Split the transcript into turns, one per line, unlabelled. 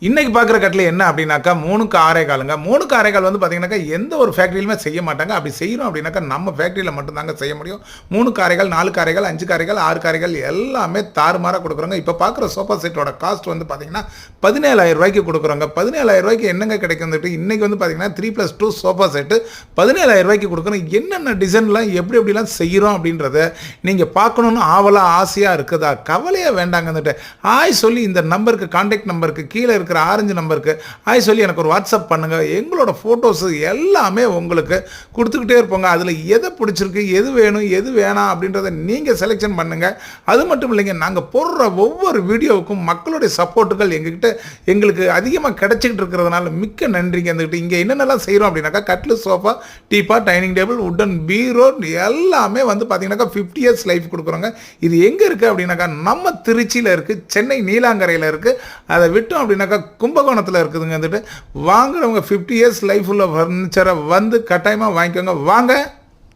இன்னைக்கு பார்க்குற கட்டில் என்ன அப்படின்னாக்கா 3க்கு 6 காலுங்க. 3க்கு 6 வந்து பார்த்தீங்கன்னாக்கா எந்த ஒரு ஃபேக்ட்ரியிலுமே செய்ய மாட்டாங்க. அப்படி செய்கிறோம் அப்படின்னாக்கா நம்ம ஃபேக்ட்ரியில் மட்டும்தாங்க செய்ய முடியும். 3க்கு 6 4க்கு 6 5க்கு 6 6 எல்லாமே தாறுமாறாக கொடுக்குறோங்க. இப்போ பார்க்குற சோஃபா செட்டோட காஸ்ட் வந்து பார்த்தீங்கன்னா 17,000 ரூபாய்க்கு கொடுக்குறோங்க. 17,000 ரூபாய்க்கு என்னங்க கிடைக்குதுட்டு இன்னைக்கு வந்து பார்த்தீங்கன்னா 3+2 சோஃபா செட்டு 17,000 ரூபாய்க்கு கொடுக்குறோம். என்னென்ன டிசைன்லாம் எப்படி எப்படிலாம் செய்கிறோம் அப்படின்றத நீங்கள் பார்க்கணுன்னு ஆவலாக ஆசையாக இருக்குதா? கவலையாக வேண்டாங்கன்னுட்டு ஆய் சொல்லி இந்த நம்பருக்கு கான்டாக்ட் நம்பருக்கு கீழே இருக்கிற ஆரஞ்சு நம்பருக்கு ஆய் சொல்லி எனக்கு ஒரு வாட்ஸ்அப் பண்ணுங்க. எங்களோட போட்டோஸ் எல்லாமே உங்களுக்கு கொடுத்துக்கிட்டே இருப்போங்க. அதில் எதை பிடிச்சிருக்கு, எது வேணும், எது வேணாம் அப்படின்றத நீங்கள் செலெக்ஷன் பண்ணுங்க. அது மட்டும் இல்லைங்க, நாங்கள் போடுற ஒவ்வொரு வீடியோவுக்கும் மக்களுடைய சப்போர்ட்டுகள் எங்களுக்கு அதிகமாக கிடைச்சிக்கிட்டு இருக்கிறதுனால மிக்க நன்றிங்க. இருந்துக்கிட்டு இங்கே என்னென்னலாம் செய்கிறோம் அப்படின்னாக்கா கட்லு, சோஃபா, டீப்பா, டைனிங் டேபிள், உட்டன் பீரோ எல்லாமே வந்து பார்த்தீங்கன்னாக்கா 50 இயர்ஸ் லைஃப் கொடுக்குறோங்க. இது எங்கே இருக்குது அப்படின்னாக்கா நம்ம திருச்சியில் இருக்குது, சென்னை நீலாங்கரையில் இருக்குது. அதை விட்டோம் அப்படின்னாக்கா கும்பகோணத்தில் இருக்குதுங்க. வந்துட்டு வாங்குறவங்க 50 இயர்ஸ் லைஃப் உள்ள ஃபர்னிச்சரை வந்து கட்டாயமாக வாங்கிக்கோங்க. வாங்க.